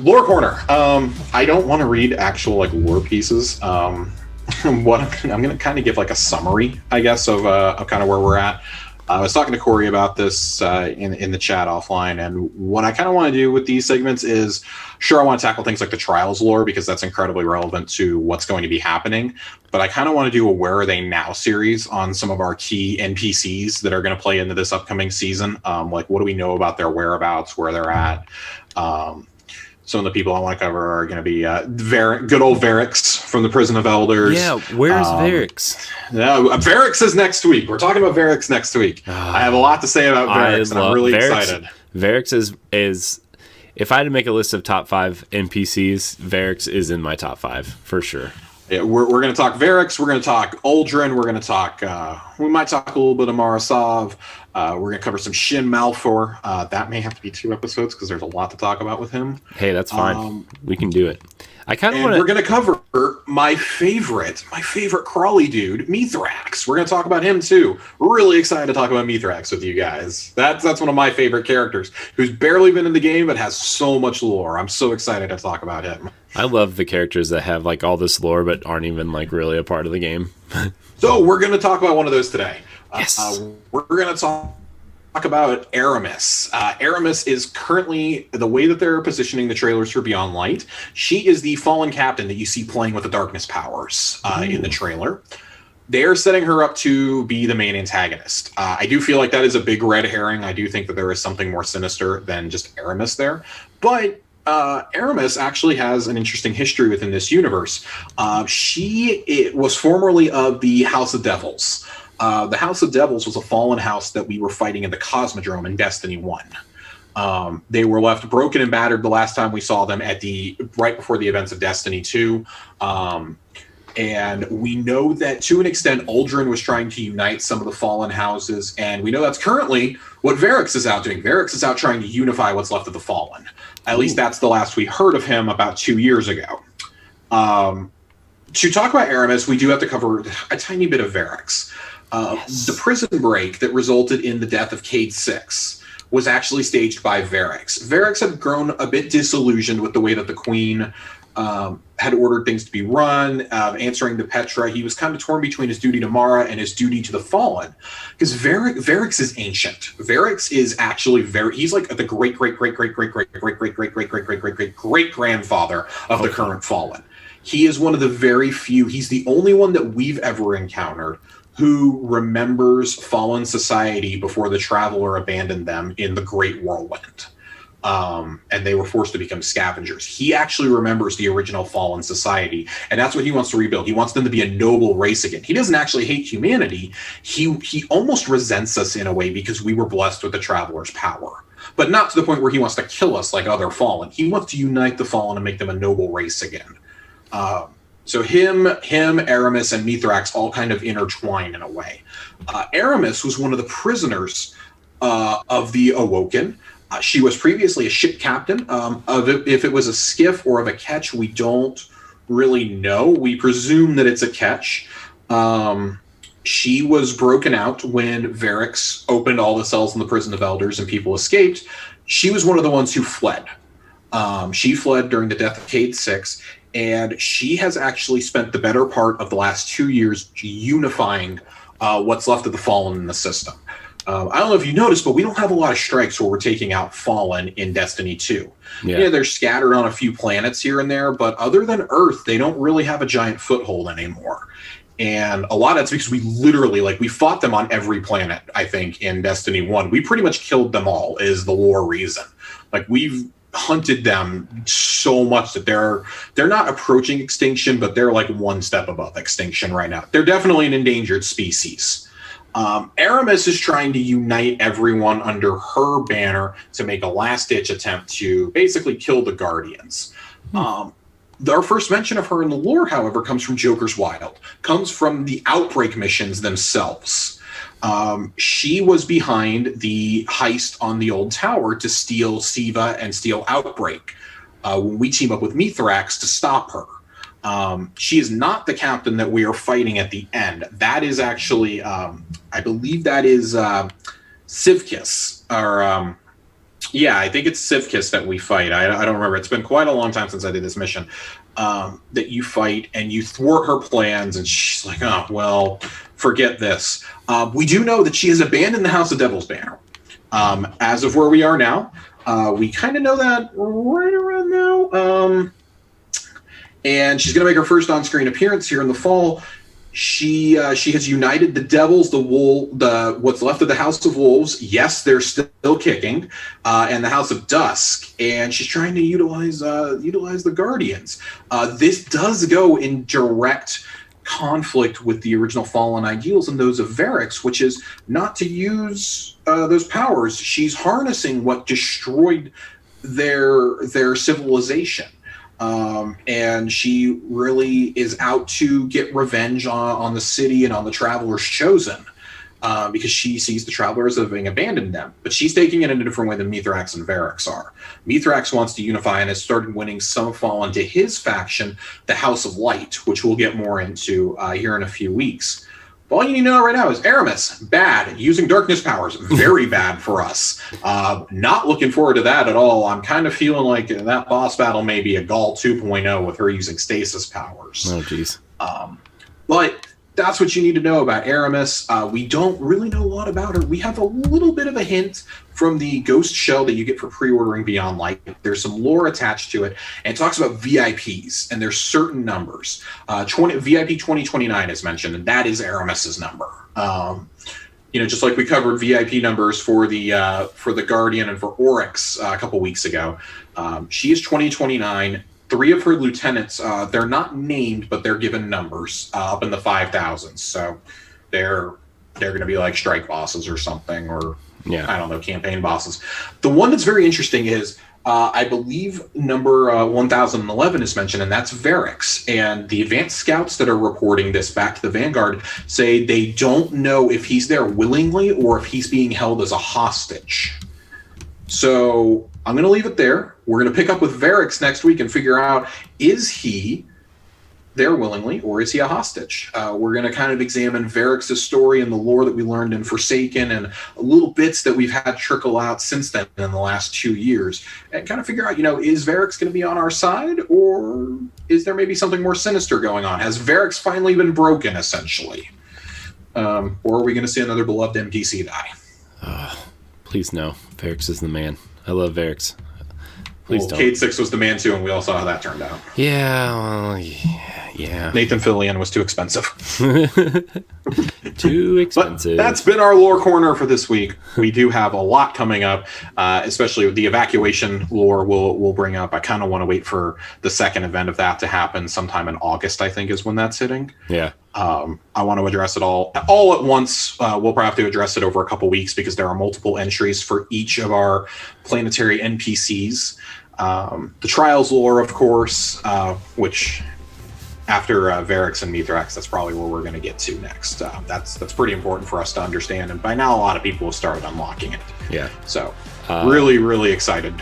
Lore corner. I don't want to read actual like lore pieces. What I'm going to kind of give like a summary, I guess, of kind of where we're at. I was talking to Corey about this in the chat offline, and what I kind of want to do with these segments is, sure, I want to tackle things like the Trials lore because that's incredibly relevant to what's going to be happening, but I kind of want to do a Where Are They Now series on some of our key NPCs that are going to play into this upcoming season. Like, what do we know about their whereabouts, where they're at? Some of the people I want to cover are going to be good old Varix from the Prison of Elders. Yeah, where's Varix? No, Varix is next week. We're talking about Varix next week. I have a lot to say about Varix, and I'm really excited. Varix is if I had to make a list of top 5 NPCs, Varix is in my top 5 for sure. Yeah, we're going to talk Varix. We're going to talk Uldren. We're going to talk. We might talk a little bit of Marasov. We're going to cover some Shin Malfor. That may have to be 2 episodes because there's a lot to talk about with him. Hey, that's fine. We can do it. I kind of want to. We're going to cover my favorite crawly dude, Mithrax. We're going to talk about him too. Really excited to talk about Mithrax with you guys. That's one of my favorite characters who's barely been in the game but has so much lore. I'm so excited to talk about him. I love the characters that have like all this lore but aren't even like really a part of the game. So we're going to talk about one of those today. Yes. We're going to talk about Aramis. Aramis is currently, the way that they're positioning the trailers for Beyond Light, she is the fallen captain that you see playing with the darkness powers in the trailer. They're setting her up to be the main antagonist. I do feel like that is a big red herring. I do think that there is something more sinister than just Aramis there. But Aramis actually has an interesting history within this universe. She was formerly of the House of Devils. The House of Devils was a fallen house that we were fighting in the Cosmodrome in Destiny 1. They were left broken and battered the last time we saw them right before the events of Destiny 2. And we know that to an extent, Uldren was trying to unite some of the fallen houses, and we know that's currently what Varix is out doing. Varix is out trying to unify what's left of the fallen. At least that's the last we heard of him about 2 years ago. To talk about Aramis, we do have to cover a tiny bit of Varix. The prison break that resulted in the death of Cade 6 was actually staged by Varix. Varix had grown a bit disillusioned with the way that the Queen had ordered things to be run, answering to Petra. He was kind of torn between his duty to Mara and his duty to the Fallen, because Varix is ancient. Varix is actually he's like the great grandfather of the current Fallen. He is one of the very few, he's the only one that we've ever encountered who remembers fallen society before the Traveler abandoned them in the Great Whirlwind. And they were forced to become scavengers. He actually remembers the original fallen society, and that's what he wants to rebuild. He wants them to be a noble race again. He doesn't actually hate humanity. He almost resents us in a way because we were blessed with the Traveler's power, but not to the point where he wants to kill us like other fallen. He wants to unite the fallen and make them a noble race again. So him, Aramis, and Mithrax all kind of intertwine in a way. Aramis was one of the prisoners of the Awoken. She was previously a ship captain. If it was a skiff or of a ketch, we don't really know. We presume that it's a ketch. She was broken out when Varix opened all the cells in the Prison of Elders and people escaped. She was one of the ones who fled. She fled during the death of Cade 6, and she has actually spent the better part of the last 2 years unifying what's left of the Fallen in the system. I don't know if you noticed, but we don't have a lot of strikes where we're taking out Fallen in Destiny 2. Yeah, they're scattered on a few planets here and there, but other than Earth, they don't really have a giant foothold anymore. And a lot of that's because we literally, we fought them on every planet, I think, in Destiny 1. We pretty much killed them all, is the lore reason. We've hunted them so much that they're not approaching extinction, but they're one step above extinction right now. They're definitely an endangered species. Aramis is trying to unite everyone under her banner to make a last-ditch attempt to basically kill the Guardians. Our first mention of her in the lore, however, comes from Joker's Wild, comes from the Outbreak missions themselves. She was behind the heist on the old tower to steal Siva and steal Outbreak when we team up with Mithrax to stop her. She is not the captain that we are fighting at the end. That is actually, I believe that is Sivkis, or Yeah, I think it's Sivkis that we fight. I don't remember. It's been quite a long time since I did this mission. That you fight and you thwart her plans, and she's like, "Oh well, forget this." We do know that she has abandoned the House of Devil's Banner. As of where we are now, we kind of know that right around now. And she's going to make her first on-screen appearance here in the fall. She has united the devils, the what's left of the House of Wolves. Yes, they're still kicking, and the House of Dusk, and she's trying to utilize the Guardians. This does go in direct conflict with the original Fallen ideals and those of Varix, which is not to use those powers. She's harnessing what destroyed their civilization. And she really is out to get revenge on the city and on the Travelers Chosen, because she sees the Travelers as having abandoned them. But she's taking it in a different way than Mithrax and Varix are. Mithrax wants to unify and has started winning some Fallen to his faction, the House of Light, which we'll get more into here in a few weeks. But all you need to know right now is Aramis, bad. Using darkness powers, very bad for us. Not looking forward to that at all. I'm kind of feeling like that boss battle may be a Gaul 2.0 with her using stasis powers. Oh, jeez. But that's what you need to know about Aramis. We don't really know a lot about her. We have a little bit of a hint from the ghost shell that you get for pre-ordering Beyond Light. There's some lore attached to it, and it talks about VIPs, and there's certain numbers. VIP 2029 is mentioned, and that is Aramis's number. Just like we covered VIP numbers for the Guardian and for Oryx a couple weeks ago. She is 2029. 3 of her lieutenants, they're not named, but they're given numbers up in the 5,000s. So they're going to be like strike bosses or something, or I don't know, campaign bosses. The one that's very interesting is I believe number 1011 is mentioned, and that's Varix. And the advanced scouts that are reporting this back to the Vanguard say they don't know if he's there willingly or if he's being held as a hostage. So I'm going to leave it there. We're going to pick up with Varix next week and figure out, is he there willingly or is he a hostage? We're going to kind of examine Varix's story and the lore that we learned in Forsaken and little bits that we've had trickle out since then in the last 2 years, and kind of figure out, is Varix going to be on our side, or is there maybe something more sinister going on? Has Varix finally been broken, essentially? Or are we going to see another beloved NPC die? Please no. Varix is the man. I love Varix. Please don't. Cade 6 was the man too, and we all saw how that turned out. Yeah, well, yeah. Nathan Fillion was too expensive. Too expensive. But that's been our lore corner for this week. We do have a lot coming up, especially the evacuation lore we'll bring up. I kind of want to wait for the second event of that to happen sometime in August, I think is when that's hitting. Yeah. I want to address it all at once. We'll probably have to address it over a couple weeks because there are multiple entries for each of our planetary NPCs. The Trials lore, of course, which after Varix and Mithrax, that's probably where we're going to get to next. That's pretty important for us to understand, and by now a lot of people have started unlocking it. Yeah. So really, really excited